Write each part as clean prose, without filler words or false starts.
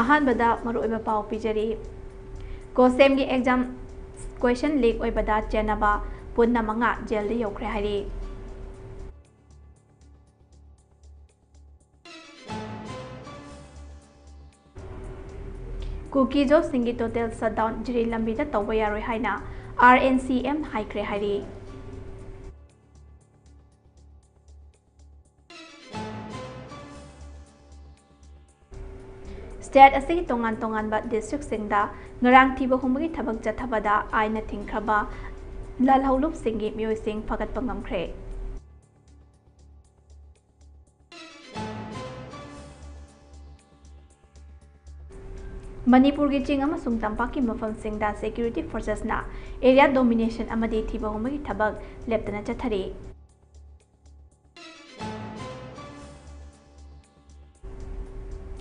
अहानबदा मरुओइबा पाव पिजरी कोसेम की exam question leak ओइबदा चेनबा पुन्ना मंगा jail दे यौखरे हारी कुकी जो सिंगी टोटल शटडाउन जिरी लंबीदा तौबा यारोय हाइना RNCM हाइख्रे हारी स्टेट असि तोंगान तोंगानबा district सिंगदा ngarang thiba humgi thabak chathabada aina thingkhraba lalhaulup singi miyoi sing phagat pangamkhre Manipur ki ching amasung tampak ki mafam singda security forces na area domination amadi thiba humgi thabak leptana chathari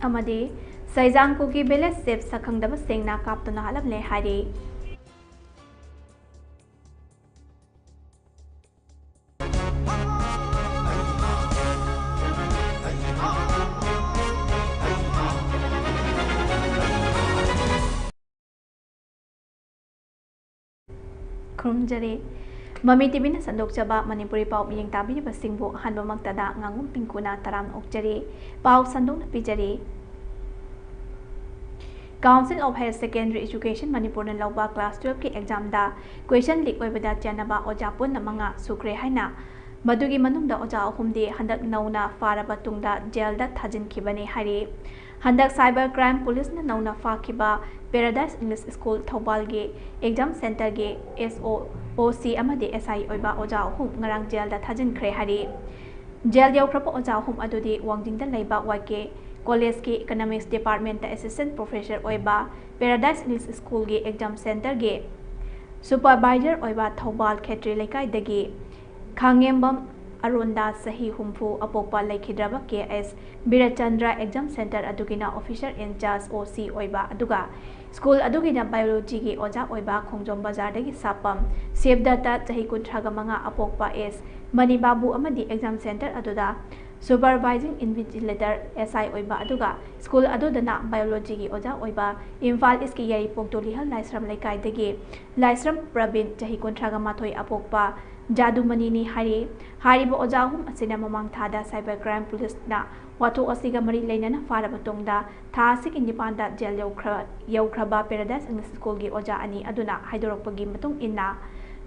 amadi Saizang kuki bele sep sakhang daba sengna kaptuna halap le hari Khurumjare Mami TV na sandok chaba Manipuri pau miyeng tabi basingbu hanbo magtada ngangum PINGKU na taram okjare pau sandok na pijare Council of Higher Secondary Education Manipur na lawba class 12 ki exam da question leak oibada chanaba oja pun namanga sukre haina madugi manungda oja ahumdi handak nauna faraba tungda jail da thajin khibani hari handak cyber crime police na nauna fakiba Paradise English School Thobal ge exam center ge SOC amadi SI oiba oja ahum ngarang jail da thajin khre hari jail yaukrapa oja ahum adudi wangjing da leiba wake College की Economics Department Assistant Professor ओइबा Paradise English School की Exam Center के Supervisor ओइबा Thoubal खेत्री लेकाई दगी खांगेंबम अरुंदा सही हुम्फु अपोपा लेखिद्रबा KS बिरचंद्रा Exam Center अदुगिना Officer in Charge OC ओइबा अदुगा School अदुगिना Biology की ओजा ओइबा खोंजोम बाजार दगी Sapam Save Data चही कुंथ्रागा मंगा अपोपा S money Babu अमदी Exam Center अदुदा Supervising Invigilator SI oiba aduga school adudana biology gi oja oiba Imphal iski yari pokdoli hal laisram laikai degi laisram Pravin jahi kontraga mathoi apokpa jadu manini hari bo oja hum asina mamang thada cyber crime police na watho asiga mari leinana faraba tongda tha asik indipanda jail yaukraba Paradise English School gi oja ani aduna haidorokpagi matung inna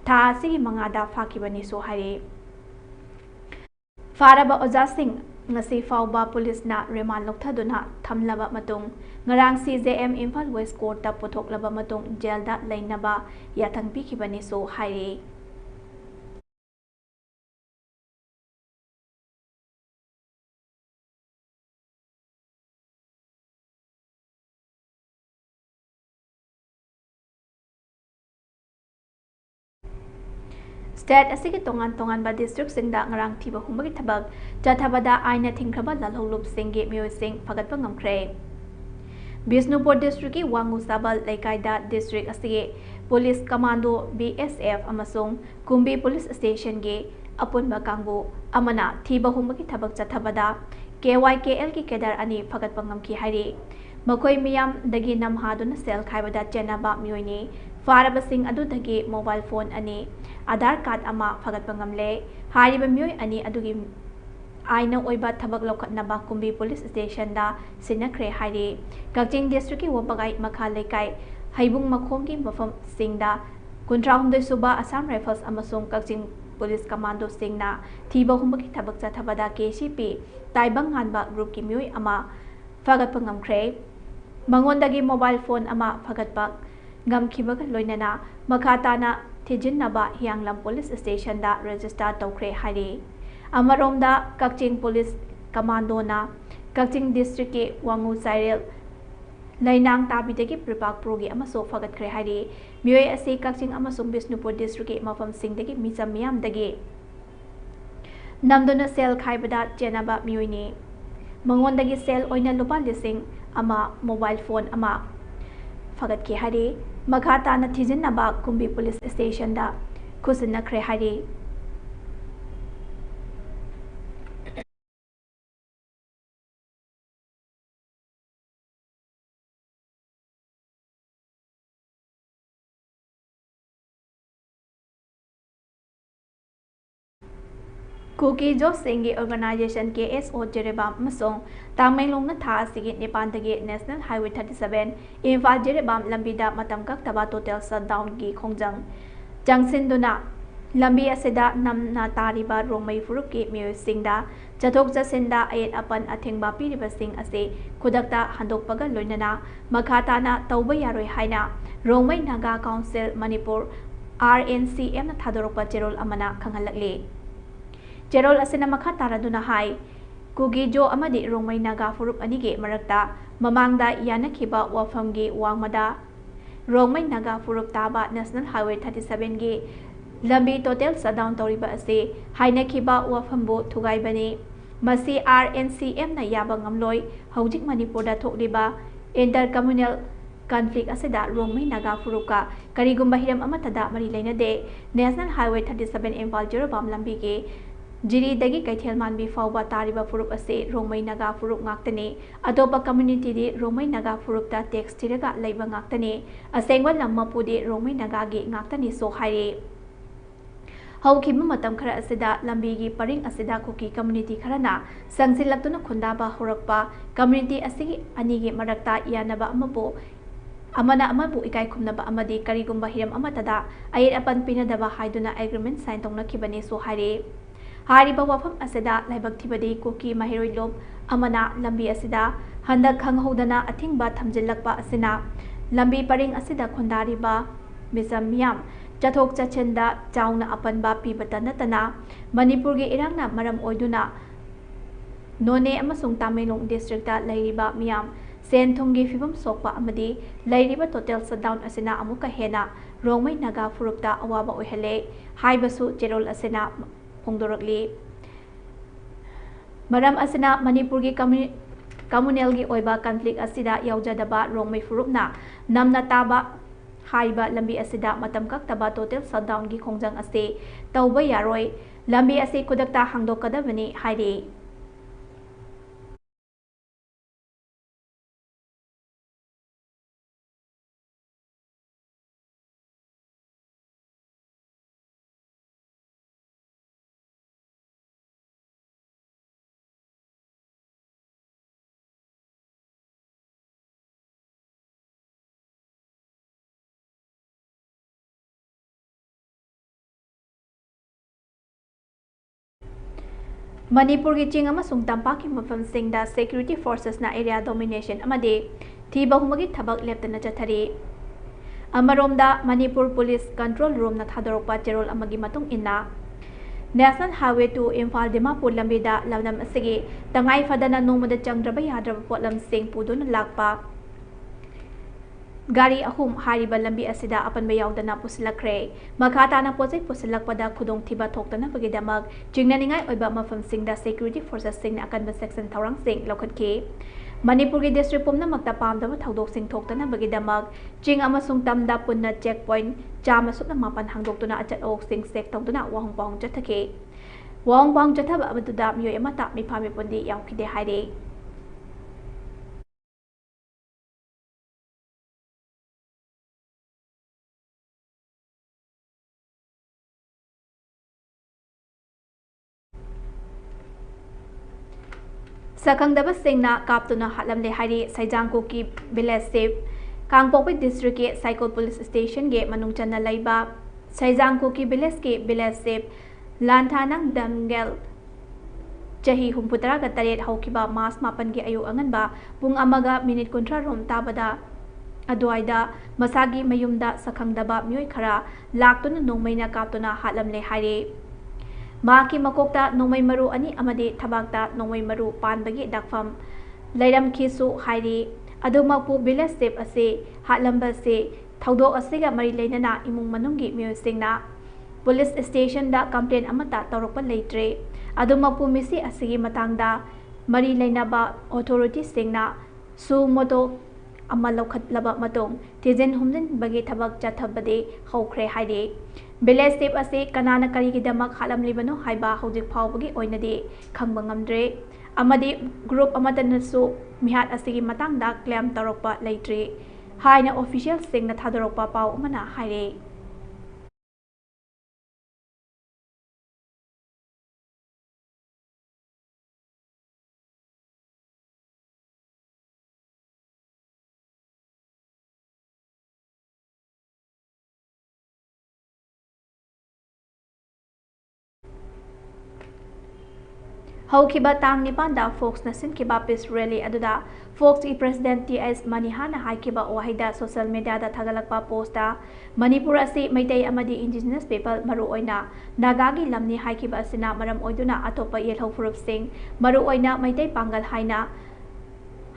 tha asigi mangada fakibani so hari Faraba Ojasing ngasi fauba police na remand lokthaduna thamlaba matung ngarang CJM Imphal West Court ta puthoklaba matung jail da leinaba yathang pikibani so haire State asigi tongan ba district singda ngarang thiba humbagi thabak chathabada aina thingkraba lalholup singge miyoi sing phagatpa ngamkhre Bisnupur district ki Wangu Sabal Laikaida district asigi police commando BSF amasung Kumbi police station ge apunba kangbu amana thiba humbagi thabak chathabada KYKL ki kedar ani phagatpa ngamki hari makoi miyam dagi namhaduna sel khaibada chenaba miyoini Farabasing adu dagi mobile phone ani Aadhaar card ama phagat pangamle hariba miyoi ani adugi aina oiba thabak lokhatnaba Kumbi police station da sinakhre hari Kakching district ki wabagai makha lekai haibung makhom ki mafam singda kuntrahumdoi suba Assam Rifles amasung Kakching police commando singna thiba humbaki thabak chathabada KCP taibang hanba group ki miyoi ama phagat pangamkhre mangondagi mobile phone ama phagatpak ngamkhibaga loinana makhatana thijinaba hianglam police station da register tawkhre hari amaromda Kakching police commando na Kakching district ke Wangu Sairel lainang tabidagi pripak progi amaso phagat khre hari miyoi ase Kakching amasung Bisnupur district ke mafam singdagi misam miyam dagi namdona sel khaibada chenaba miyoi ni mangondagi sel oina lupa lising ama mobile phone ama phagat ke hari makhatana thijinaba Kumbi police station da khusina khre hari Cookie Josingi Organization KSO Jerebam Masong Tangmenglong na tha asigi Nepantagi National Highway 37 Imphal Jerebam Lambida Matam Kaktaba Total Shutdown gi Khongjang Jangsinduna Lambi asida namna tariba Rongmai Furupki Miyosingda Chathok Chasinda Ayet Apan Athengba Piribasing ase Khudakta Handokpaga Loinana Makhatana Tauba Yaroi Haina Rongmai Naga Council Manipur RNCM na Thadoropa Cherol Amana Khangalakli Cherol asina makha taraduna hai Kugi Jo amadi Rongmai Naga Furup anige marakta mamangda yanakhiba wafamgi wangmada Rongmai Naga Furup taba National Highway 37 gi lambi total shutdown toriba ase hainakhiba wafambu thugaibani masi RNCM na yaba ngamloi hojik Manipurda thokliba intercommunal conflict asida Rongmai Naga Furuka karigumba hiram amatada mari leinade National Highway 37 Imphal Jerebam lambi gi Jiri dagi kaithel manbi fawba tariba furup ase Rongmai Naga Furup ngaktani atopa community di Rongmai Naga Furup ta text tiraga laiba ngaktani asengwa lamma pudi Rongmai Naga gi ngaktani so haire haukhima matam khara asida lambi gi paring asida kuki community kharana sangsilaktuna khundaba horakpa community asigi ani gi marakta yanaba amapo amana amabu ikai khumnaba amadi karigumba hiram amatada ayet apan pinadaba haiduna agreement sign tongna khibani so haire Hariba wafam asida laibak thibadi kuki mahiroi lob amana lambi asida handak khanghodana athingba thamjillakpa asina lambi paring asida khondariba misam miyam chathok chachenda chauna apanba pibata natana Manipur gi irangna maram oiduna None amasung Tamenglong district ta lairiba miyam sen thonggi fibam sokpa amadi lairiba total shutdown asina amuka hena Rongmai Naga Furupta awaba oihale haibasu Cherol asina Pongdorakli Maram asina Manipur gi communal gi oiba conflict asida yaujadaba Rongmai Furupna namna taba haiba lambi asida matam kaktaba total shutdown gi khongjang ase tauba yaroi lambi ase kudakta hangdokadabani haire Manipur gi ching amasung tampaki mafamsingda security forces na area domination amade thiba humagi thabak leptana chathari Amaromda Manipur Police Control Room na thadorokpa Cherol amagi matung inna National Highway to Imphal Dimapur lambida lamnam asigi tangai fadana nomada changdraba yadraba potlam sing puduna lakpa Gari ahum hariba lambi asida apanba yaudana pusilakre makhatana project pusilakpada khudong thiba thoktana bagidamak chingnaningai oiba mafamsingda security forces singna akanba section thorang sing lokhatki Manipur gi district pumna makta pamdaba thodok sing thoktana bagidamak ching amasung tamda punna checkpoint chama sukna mapan hangdoktuna achat ok sing sek thoduna wahong pang chathake wahong pang chathaba abaduda miyoi amata mifami pundi yaukide haire Sakangdaba singna kaptuna hatlamle hari Saijangko ki village save Kangpokpi district ke cycle police station ge manungchanna laiba Saijangko ki village save Lanthanang Damgel Chahi humputara ga taret haukiba mas mapan ge ayu anganba pung amaga minute kontra rom tabada adwaida masagi mayumda sakangdaba myoi khara laktuna nongmaina kaptuna hatlamle hari Maki makokta nongmai maru ani amade thabakta nongmai maru panbagi dakfam lairam khisu hairi adumapu village save ase hatlamba se thodok asega mari leinana imung manunggi miyosingna police station da complaint amata torokpa leitre adumapu misi asigi matangda mari leinaba authority singna su moto amalokhatlaba matong tijen humjin bagi thabak chathabade haukhre hairi Village save ase kanana karigidamak halamlibano haiba hojik phawbagi oinadi khangba ngamdre amadi group amatanasu mihat asigi matangda claim tarokpa leitre haina official singna thadorokpa paw amana haire ꯍꯧꯈꯤꯕ ꯇꯥꯡ 9ꯗ ꯐꯣꯛꯁꯅ ꯁꯤꯟꯈꯤꯕ piece rally ꯑꯗꯨꯗ ꯐꯣꯛꯁꯀꯤ president T H. ꯃꯅꯤꯍꯥꯅ ꯍꯥꯏꯈꯤꯕ ꯋꯥꯍꯩꯗ social ꯃꯤꯗꯤꯌꯥꯗ ꯊꯥꯒꯠꯂꯛꯄ ꯄꯣꯁꯇ ꯃꯅꯤꯄꯨꯔ ꯑꯁꯤ ꯃꯩꯇꯩ ꯑꯃꯗꯤ ꯏꯟꯗꯤꯖꯤꯅꯁ ꯄꯤꯄꯜ ꯃꯔꯨꯑꯣꯏꯅ ꯅꯥꯒꯥꯒꯤ ꯂꯝꯅꯤ ꯍꯥꯏꯈꯤꯕ ꯑꯁꯤꯅ ꯃꯔꯝ ꯑꯣꯏꯗꯨꯅ ꯑꯇꯣꯞꯄ ꯌꯦꯜꯍꯧ ꯐꯨꯔꯨꯞꯁꯤꯡ ꯃꯔꯨꯑꯣꯏꯅ ꯃꯩꯇꯩ ꯄꯥꯡꯒꯜ ꯍꯥꯏꯅ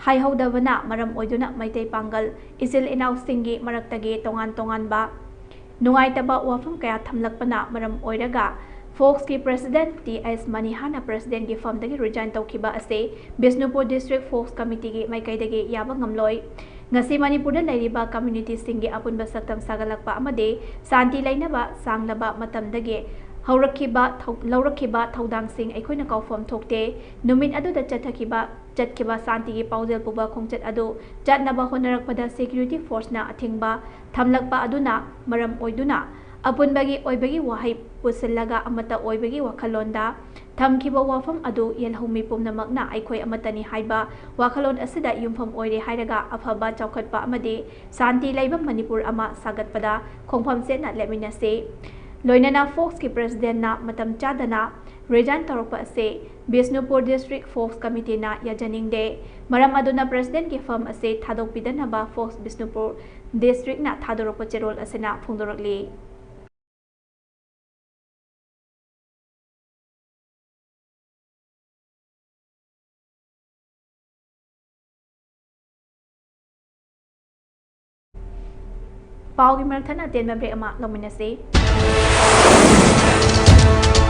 ꯍꯥꯏꯍꯧꯗꯕꯅ ꯃꯔꯝ ꯑꯣꯏꯗꯨꯅ ꯃꯩꯇꯩ ꯄꯥꯡꯒꯜ ꯏꯆꯤꯜ ꯏꯅꯥꯎꯁꯤꯡꯒꯤ ꯃꯔꯛꯇꯒꯤ ꯇꯣꯉꯥꯟꯕ ꯅꯨꯡꯉꯥꯏꯇꯕ ꯋꯥꯐꯝ ꯀꯌꯥ ꯊꯝꯂꯛꯄꯅ ꯃꯔꯝ ꯑꯣꯏꯔꯒ ꯐꯣꯛꯁꯀꯤ ꯄ꯭ꯔꯦꯁꯤꯗꯦꯟꯠ ꯇꯤ.ꯑꯩꯆ. ꯃꯅꯤꯍꯥꯅ ꯄ꯭ꯔꯦꯁꯤꯗꯦꯟꯠꯀꯤ ꯐꯝꯗꯒꯤ ꯔꯤꯖꯥꯏꯟ ꯇꯧꯈꯤꯕ ꯑꯁꯤ ꯕꯤꯁꯅꯨꯄꯨꯔ ꯗꯤꯁꯇ꯭ꯔꯤꯛ ꯐꯣꯛꯁ ꯀꯃꯤꯇꯤꯒꯤ ꯃꯥꯏꯀꯩꯗꯒꯤ ꯌꯥꯕ ꯉꯝꯂꯣꯏ꯫ ꯉꯁꯤ ꯃꯅꯤꯄꯨꯔꯗ ꯂꯩꯔꯤꯕ ꯀꯝꯃ꯭ꯌꯨꯅꯤꯇꯤꯁꯤꯡꯒꯤ ꯑꯄꯨꯟꯕ ꯁꯛꯇꯝ ꯁꯥꯒꯠꯂꯛꯄ ꯑꯃꯗꯤ ꯁꯥꯟꯇꯤ ꯂꯩꯅꯕ ꯁꯥꯡꯂꯕ ꯃꯇꯝꯗꯒꯤ ꯂꯧꯔꯛꯈꯤꯕ ꯊꯧꯗꯥꯡꯁꯤꯡ ꯑꯩꯈꯣꯏꯅ ꯀꯥꯎꯐꯝ ꯊꯣꯛꯇꯦ꯫ ꯅꯨꯃꯤꯠ ꯑꯗꯨꯗ ꯆꯠꯈꯤꯕ ꯁꯥꯟꯇꯤꯒꯤ ꯄꯥꯎꯖꯦꯜ ꯄꯨꯕ ꯈꯣꯡꯆꯠ ꯑꯗꯨ ꯆꯠꯅꯕ ꯍꯣꯠꯅꯔꯛꯄꯗ ꯁꯦꯀ꯭ꯌꯨꯔꯤꯇꯤ ꯐꯣꯔꯁꯅ ꯑꯊꯤꯡꯕ ꯊꯝꯂꯛꯄ ꯑꯗꯨꯅ ꯃꯔꯝ ꯑꯣꯏꯗꯨꯅ ꯑꯄꯨꯟꯕꯒꯤ ꯑꯣꯏꯕꯒꯤ ꯋꯥꯍꯩ ꯄꯨꯟꯁꯤꯜꯂꯒ ꯑꯃꯠꯇ ꯑꯣꯏꯕꯒꯤ ꯋꯥꯈꯜꯂꯣꯟꯗ ꯊꯝꯈꯤꯕ ꯋꯥꯐꯝ ꯑꯗꯨ ꯌꯦꯜꯍꯧꯃꯤ ꯄꯨꯝꯅꯃꯛꯅ ꯑꯩꯈꯣꯏ ꯑꯃꯠꯇꯅꯤ ꯍꯥꯏꯕ ꯋꯥꯈꯜꯂꯣꯟ ꯑꯁꯤꯗ ꯌꯨꯝꯐꯝ ꯑꯣꯏꯔꯦ ꯍꯥꯏꯔꯒ ꯑꯐꯕ ꯆꯥꯎꯈꯠꯄ ꯑꯃꯗꯤ ꯁꯥꯟꯇꯤ ꯂꯩꯕ ꯃꯅꯤꯄꯨꯔ ꯑꯃ ꯁꯥꯒꯠꯄꯗ ꯈꯣꯡꯐꯝ ꯆꯦꯠꯅ ꯂꯦꯞꯃꯤꯟꯅꯁꯤ꯫ ꯂꯣꯏꯅꯅ ꯐꯣꯛꯁꯀꯤ ꯄ꯭ꯔꯦꯁꯤꯗꯦꯟꯠꯅ ꯃꯇꯝ ꯆꯥꯗꯅ ꯔꯤꯖꯥꯏꯟ ꯇꯧꯔꯛꯄ ꯑꯁꯤ ꯕꯤꯁꯅꯨꯄꯨꯔ ꯗꯤꯁꯇ꯭ꯔꯤꯛ ꯐꯣꯛꯁ ꯀꯃꯤꯇꯤꯅ ꯌꯥꯖꯅꯤꯡꯗꯦ꯫ ꯃꯔꯝ ꯑꯗꯨꯅ ꯄ꯭ꯔꯦꯁꯤꯗꯦꯟꯠꯀꯤ ꯐꯝ ꯑꯁꯤ ꯊꯥꯗꯣꯛꯄꯤꯗꯅꯕ ꯐꯣꯛꯁ ꯕꯤꯁꯅꯨꯄꯨꯔ ꯗꯤꯁꯇ꯭ꯔꯤꯛꯅ ꯊꯥꯗꯣꯔꯛꯄ ꯆꯦꯔꯣꯜ ꯑꯁꯤꯅ ꯐꯣꯡꯗꯣꯔꯛꯂꯤ꯫ ꯄꯥꯎꯒꯤ ꯃꯔꯛ ꯊꯠꯅ ꯑꯇꯦꯟꯕ ꯕ꯭ꯔꯦꯛ ꯑꯃ ꯂꯧꯃꯤꯟꯅꯁꯤ꯫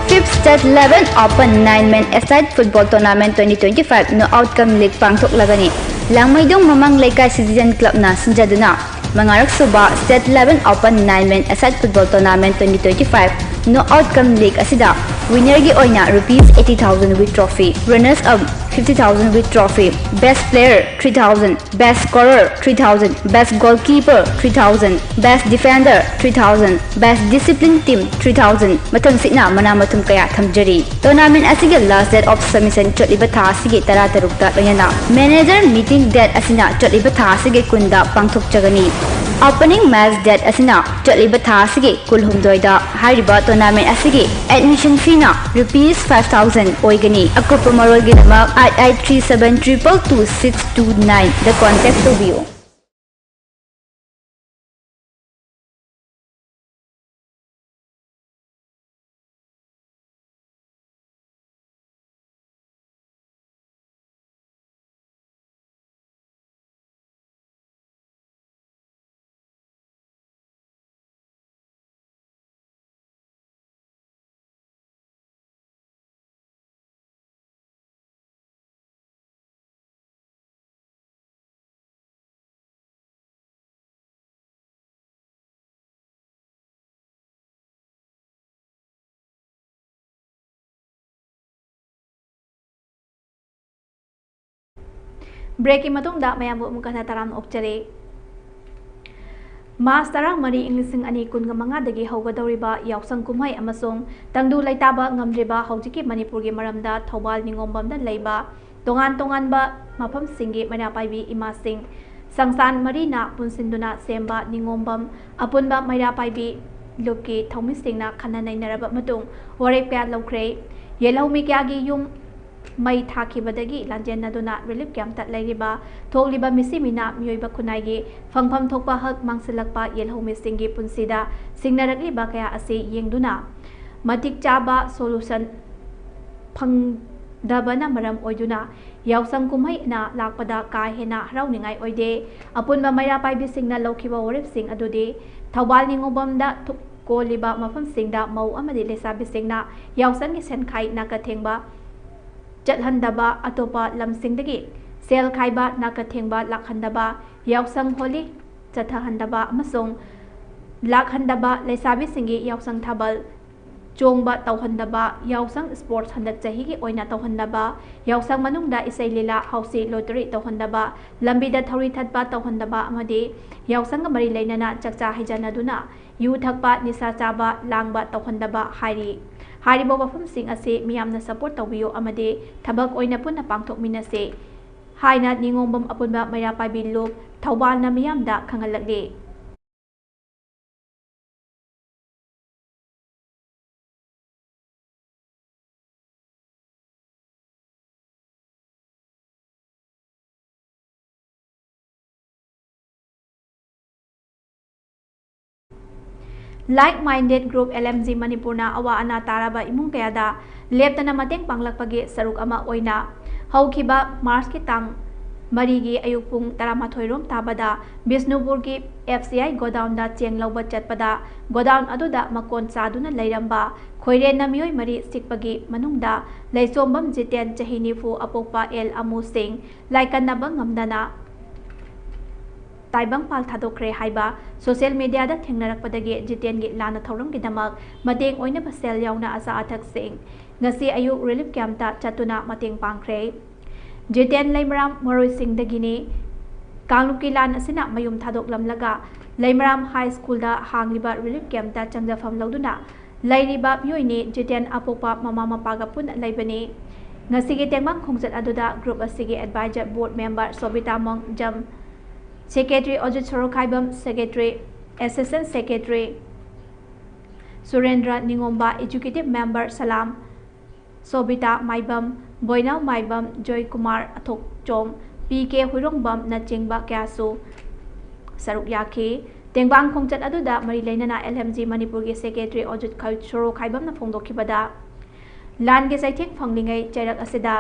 5th State Level Open 9-Man Aside Football Tournament 2025 No Outcome League pangthoklagani. Langmaidong Mamang Laikai Citizen Club na sinjaduna mangarak suba State Level Open 9-Man Aside Football Tournament 2025 No Outcome League asida winner gi oina ₹80,000 with trophy, runners up 50,000 with trophy, best player 3,000, best scorer 3,000, best goalkeeper 3,000, best defender 3,000, best discipline team 3,000 mathang sitna mana mathum kaya thamjari. Tournament asige last date of submission chotliba tha asige 13 ta loyana manager meeting date asina chotliba tha asige kunda pangthokjagani. Opening match date asina chotliba tha asige kulhumdoi da hairiba tournament asige admission fee na ₹5,000 oigani. Akopa marol gi namak 8837222629 the contact to view. ꯕ꯭ꯔꯦꯛꯀꯤ ꯃꯇꯨꯡꯗ ꯃꯌꯥꯝꯕꯨ ꯑꯃꯨꯛ ꯍꯟꯅ ꯇꯔꯥꯝꯅ ꯑꯣꯛꯆꯔꯤ꯫ March 13, 2015ꯗꯒꯤ ꯍꯧꯒꯗꯧꯔꯤꯕ ꯌꯥꯎꯁꯪ ꯀꯨꯝꯍꯩ ꯑꯃꯁꯨꯡ ꯇꯪꯗꯨ ꯂꯩꯇꯥꯕ ꯉꯝꯗ꯭ꯔꯤꯕ ꯍꯧꯖꯤꯛꯀꯤ ꯃꯅꯤꯄꯨꯔꯒꯤ ꯃꯔꯝꯗ ꯊꯧꯕꯥꯜ ꯅꯤꯉꯣꯝꯕꯝꯗ ꯂꯩꯕ ꯇꯣꯉꯥꯟꯕ ꯃꯐꯝꯁꯤꯡꯒꯤ ꯃꯩꯔꯥ ꯄꯥꯏꯕꯤ ꯏꯃꯥꯁꯤꯡ ꯁꯪꯁꯊꯥꯟ ꯃꯔꯤꯅ ꯄꯨꯟꯁꯤꯟꯗꯨꯅ ꯁꯦꯝꯕ ꯅꯤꯉꯣꯝꯕꯝ ꯑꯄꯨꯟꯕ ꯃꯩꯔꯥ ꯄꯥꯏꯕꯤ ꯂꯨꯞꯀꯤ ꯊꯧꯃꯤꯁꯤꯡꯅ ꯈꯟꯅ ꯅꯩꯅꯔꯕ ꯃꯇꯨꯡ ꯋꯥꯔꯦꯞ ꯀꯌꯥ ꯂꯧꯈ꯭ꯔꯦ꯫ ꯌꯦꯜꯍꯧꯃꯤ ꯀꯌꯥꯒꯤ ꯌꯨꯝ ꯃꯩ ꯊꯥꯈꯤꯕꯗꯒꯤ ꯂꯥꯟꯖꯦꯟꯅꯗꯨꯅ ꯔꯤꯂꯤꯐ ꯀꯦꯝꯞꯇ ꯂꯩꯔꯤꯕ ꯊꯣꯛꯂꯤꯕ ꯃꯤꯁꯤꯃꯤꯅ ꯃꯤꯑꯣꯏꯕ ꯈꯨꯟꯅꯥꯏꯒꯤ ꯐꯪꯐꯝ ꯊꯣꯛꯄ ꯍꯛ ꯃꯥꯡꯁꯤꯜꯂꯛꯄ ꯌꯦꯜꯍꯧꯃꯤꯁꯤꯡꯒꯤ ꯄꯨꯟꯁꯤꯗ ꯁꯤꯡꯅꯔꯛꯂꯤꯕ ꯀꯌꯥ ꯑꯁꯤ ꯌꯦꯡꯗꯨꯅ ꯃꯇꯤꯛ ꯆꯥꯕ ꯁꯣꯂꯨꯁꯟ ꯐꯪꯗꯕꯅ ꯃꯔꯝ ꯑꯣꯏꯗꯨꯅ ꯌꯥꯎꯁꯪ ꯀꯨꯝꯍꯩꯅ ꯂꯥꯛꯄꯗ ꯀꯥ ꯍꯦꯟꯅ ꯍꯔꯥꯎꯅꯤꯡꯉꯥꯏ ꯑꯣꯏꯗꯦ꯫ ꯑꯄꯨꯟꯕ ꯃꯩꯔꯥ ꯄꯥꯏꯕꯤꯁꯤꯡꯅ ꯂꯧꯈꯤꯕ ꯋꯥꯔꯦꯞꯁꯤꯡ ꯑꯗꯨꯗꯤ ꯊꯧꯕꯥꯜ ꯅꯤꯉꯣꯝꯕꯝꯗ ꯀꯣꯜꯂꯤꯕ ꯃꯐꯝꯁꯤꯡꯗ ꯃꯧ ꯑꯃꯗꯤ ꯂꯩꯁꯥꯕꯤꯁꯤꯡꯅ ꯌꯥꯎꯁꯪꯒꯤ ꯁꯦꯟꯈꯥꯏ ꯅꯥꯀꯊꯦꯡꯕ ꯆꯠꯍꯟꯗꯕ, ꯑꯇꯣꯞꯄ ꯂꯝꯁꯤꯡꯗꯒꯤ ꯁꯦꯜ ꯈꯥꯏꯕ ꯅꯥꯀꯊꯦꯡꯕ ꯂꯥꯛꯍꯟꯗꯕ, ꯌꯥꯎꯁꯪ ꯍꯣꯂꯤ ꯆꯠꯊꯍꯟꯗꯕ ꯑꯃꯁꯨꯡ ꯂꯥꯛꯍꯟꯗꯕ, ꯂꯩꯁꯥꯕꯤꯁꯤꯡꯒꯤ ꯌꯥꯎꯁꯪ ꯊꯥꯕꯜ ꯆꯣꯡꯕ ꯇꯧꯍꯟꯗꯕ, ꯌꯥꯎꯁꯪ ꯁ꯭ꯄꯣꯔꯠꯁ ꯍꯟꯗꯛ ꯆꯍꯤꯒꯤ ꯑꯣꯏꯅ ꯇꯧꯍꯟꯗꯕ, ꯌꯥꯎꯁꯪ ꯃꯅꯨꯡꯗ ꯏꯁꯩ ꯂꯤꯂꯥ, ꯍꯥꯎꯁꯤ ꯂꯣꯇꯔꯤ ꯇꯧꯍꯟꯗꯕ, ꯂꯝꯕꯤꯗ ꯊꯧꯔꯤ ꯊꯠꯄ ꯇꯧꯍꯟꯗꯕ ꯑꯃꯗꯤ ꯌꯥꯎꯁꯪꯒ ꯃꯔꯤ ꯂꯩꯅꯅ ꯆꯥꯛꯆꯥ ꯍꯩꯖꯥꯟꯅꯗꯨꯅ ꯌꯨ ꯊꯛꯄ, ꯅꯤꯁꯥ ꯆꯥꯕ, ꯂꯥꯡꯕ ꯇꯧꯍꯟꯗꯕ ꯍꯥꯏꯔꯤ꯫ ꯍꯥꯏꯔꯤꯕ ꯋꯥꯐꯝꯁꯤꯡ ꯑꯁꯤ ꯃꯤꯌꯥꯝꯅ ꯁꯄꯣꯔꯠ ꯇꯧꯕꯤꯌꯨ ꯑꯃꯗꯤ ꯊꯕꯛ ꯑꯣꯏꯅ ꯄꯨꯟꯅ ꯄꯥꯡꯊꯣꯛꯃꯤꯟꯅꯁꯤ ꯍꯥꯏꯅ ꯅꯤꯉꯣꯝꯕꯝ ꯑꯄꯨꯟꯕ ꯃꯩꯔꯥ ꯄꯥꯏꯕꯤ ꯂꯨꯞ ꯊꯧꯕꯥꯜꯅ ꯃꯤꯌꯥꯝꯗ ꯈꯪꯍꯜꯂꯛꯂꯤ꯫ like-minded group LMG Manipurna awa ana taraba imung kayada leptana mateng panglakpagi saruk ama oina haukiba March ki tang marigi ayuk pung 13 rom tabada Bisnupur ki FCI godown da cheng lauba chatpada godown aduda makon saduna leiramba khoire na mioi mari sikpagi manungda leisombam jiten chahini fu apokpa el amu sing laikanaba ngamdana taibang pal thadokre haiba social media da thengnarakpadagi jiten gi lana thauram gidamak mateng oina basel yauna asa athak sing ngasi ayuk relief camp ta chatuna mateng pangkre jiten leimram maroi sing dagini Kangluki lan asina mayum thadok lamlaga Leimaram High School da hangliba relief camp da changjafam lauduna lairiba myoini jiten apokpa mama mapaga pun laibani ngasigi tengmang khongjat aduda group asigi advisor board member Sobita Mong Jam Secretary Ojit Sorokaibam Secretary Assistant Secretary Surendra Ningomba Executive Member Salam Sobita Maibam Boinau Maibam Joy Kumar Athok Chom PK Hurongbam na chingba kyasu saruk yaki tengbang khongjat aduda mari leinana LMG Manipur gi Secretary Ojit Soro Khaibam na phongdokhibada lan ge saithek phanglingai chairak asida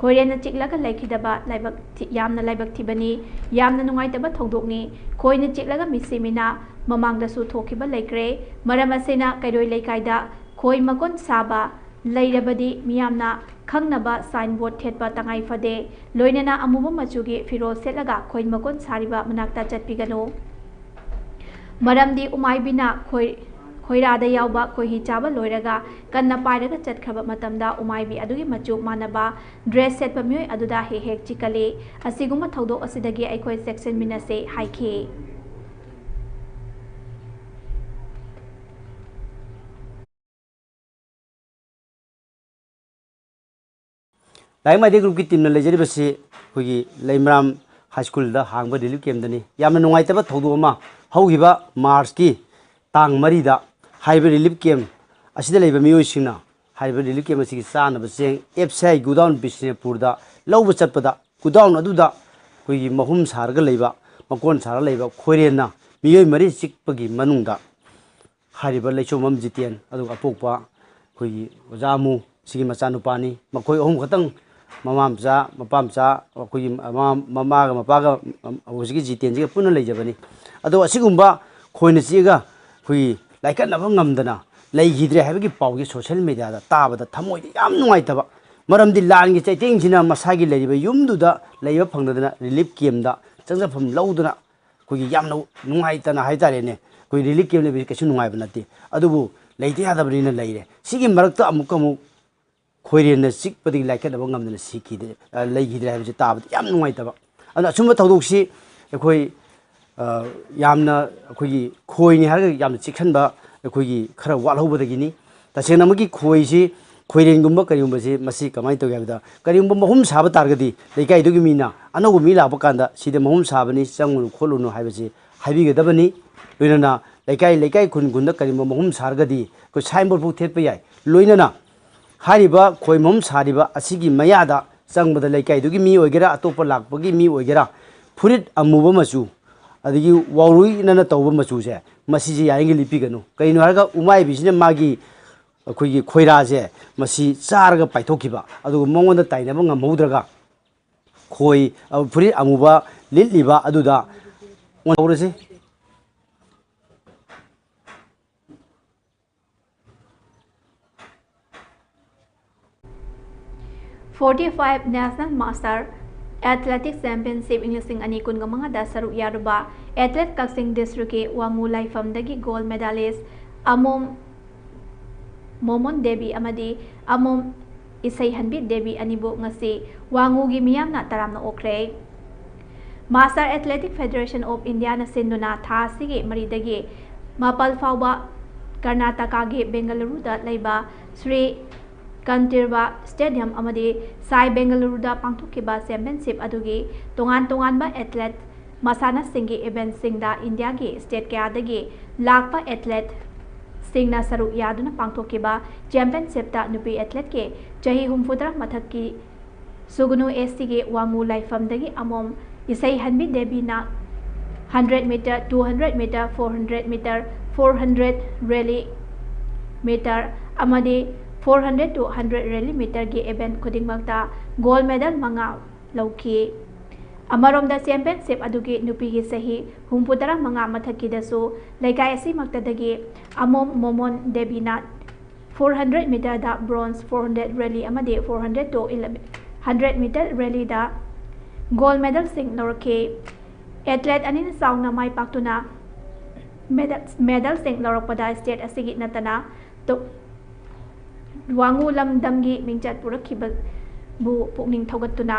khoire na chiklaga laikhidaba laibak yamna laibak thibani yamna nungaitaba thodokni khoina chiklaga misimina mamangda su thokhiba laikre maram asena kairoi laikaida khoi makon saba lairabadi miyamna Kangnaba signboard thetpa tangai fade loinana amuba machugi firo selaga khoin makon sariba manakta chatpigano maramdi umaibina khoirada yauba khoihi chaba loiraga kanna pairaga chatkhaba matamda umaibi adugi machu manaba dress setpa myoi aduda he hek chikale asiguma thodok asidagi aikhoi section minase haikhe like-minded group ki team na lejari basi hogi Leimaram High School da hangba relief camp dani yamna nungaitaba thodu ama haugiba March ki tang mari da haiba relief camp asida leiba miyoi singna haiba relief camp asigi sana baseng FCI godown Bisnupur da lauba chatpada godown aduda hogi mahum sarga leiba makon sara leiba khoirena miyoi mari sikpagi manungda hariba leichomam jiten adu apokpa hogi ojamu sigi machanupani makoi ohum khatang mamamcha mapamcha akoi mamaga mapaga hosigi jiten ji puna leijabani ado asigumba khoina chiga khui laikanaba ngamdana leigidre habigi pawgi social media da tabada thamoi yam nungaitaba maramdi langi chaiteng jina masagi leiba yumduda leiba phangdana relief camp da changjafam lauduna khui yamna nungaitana haitarene khui relief camp le kesu nungaiba nati adubu leite hadabrina leire sigi marakta amukamu khoirena sikpadi laikanaba ngamdana sikide leigidre habiji tabada yam nungaitaba ana sumba thawdoksi ekhoi yamna akhoi khoini harga yamna chikhanba akhoi khara walhobadagini tasena magi khoisi khoirengumba kariyumba si masi kamai to gabda kariyumba mahum saba targadi leikai dogi mina anagu mi laba kanda side mahum sabani changunu kholunu haibasi haibigadabani loinana leikai khun gunda karimba mahum sargadi ko signboard bu thetpa yai loinana hariba khoi mahum sariba asigi mayada changbada leikai dogi mi oigera atopa lakpagi mi oigera furit amuba machu adigi waurui nana tawba machu se masi ji yaingi lipiganu kaino harga umai bisine magi akhoi khoira je masi charga paithokiba adugo mongonda tainaba ngamhoudraga khoi furit amuba litliba aduda onawrase 45 National Master Athletics Championship Inglesing ani kun gamanga da saru yaruba Athlete Kaksing District ke Wangu Laifam dagi gold medalist Amom Momon Devi amadi Amom Isai Hanbit Devi anibu ngasi Wangu gi miyamna taramna okre Master Athletic Federation of India na sinduna tha sige maridagi mapal fawba Karnataka gi Bengaluru da laiba Sri Kantirba Stadium amadi Sai Bengaluru da pangthukiba championship adugi tongan ba athlete masana singi event singda India gi state kya dagi lakpa athlete singna saru yaduna pangthukiba championship ta nupi athlete ke chahi humfudra mathaki sugunu SC gi Wangu Laifam dagi amom Isai Hanbi Devi na 100 meter 200 meter 400 meter 400 rally meter amadi 400 to 100 rally meter gi event khudingmakta gold medal manga lauki amaromda championship adugi nupi gi sahi humpudara manga mathaki dasu laikai asi maktadagi amom momon debina 400 meter da bronze 400 rally amadi 400 to 100 meter rally da gold medal sing lorke athlete anina sauna mai paktuna medal sing lorokpada state asigi natana to wangu lamdamgi mingchat purakhiba bu pukning thogatuna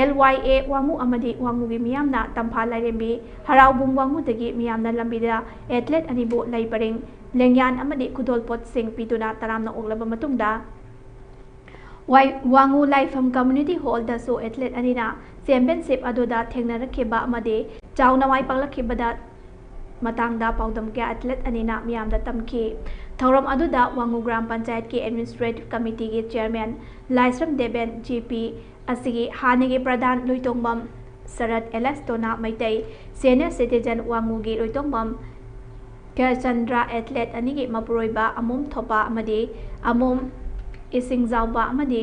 LYA wangu amadi wangu gi miyamna tampha lairembi haraubum wangu dagi miyamna lambida athlete anibu laiparing lengyan amadi kudol pot sing pituna taramna oglaba matungda wangu laifam community hall da so athlete anina championship adoda thengnarakhiba amadi chauna mai paklakhibada matangda paudam ke athlete anina miyamda tamki thauram aduda wangu gram panchayat ki administrative committee ki chairman laisram deben GP asigi hanigi pradhan loitongbam sarat elastona maitai senior citizen wangu gi loitongbam Chandra athlete anigi mapuroiba amum thopa amadi amum isingzauba amadi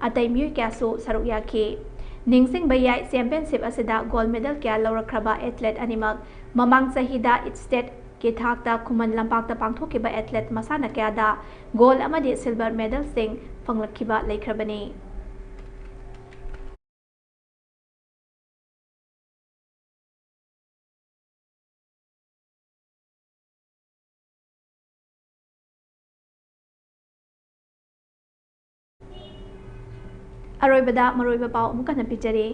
atai myu kyasu saruk yaki ningsing bayai championship asida gold medal kya lawrakraba athlete animak mamang sahida state ki thakta khuman lampakta pangthokiba athlete masana kyada gold amadi silver medal sing fanglakhiba laikhrabani aroibada maroiba pau amuka na picture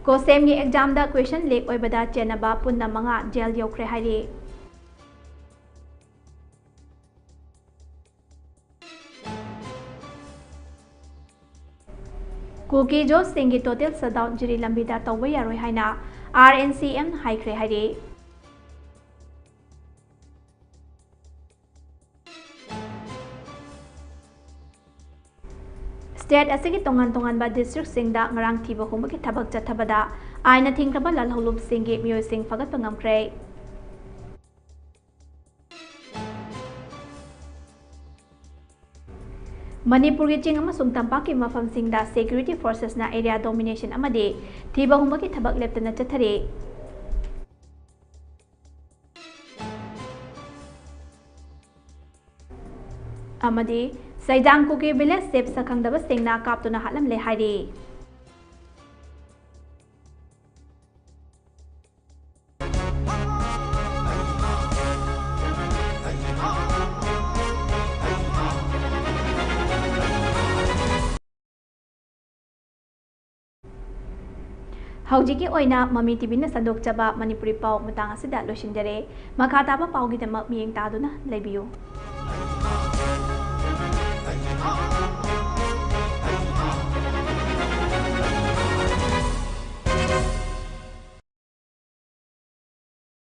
ko sem gi exam da question leak oibada chenaba punna manga jail yokre hairi kuki jo singi total shutdown jiri lambida tawba yaroi haina RNCM haikre hairi State asigi tongan ba district singda ngarang thiba humaki thabak chathabada aina thingkraba lalholum singi miyoi sing fagat pangamkre Manipuri ching amasung tampaki mafam singda security forces na area domination amadi thiba humaki thabak leptana chathare amadi Saidang kuki village sep sakhangdaba singna kaptuna halam le hairi Haujiki oina Mami TV na sandok chaba Manipuri pau matang asida losinjare makha taba pau gi damak miyeng taduna leibiyu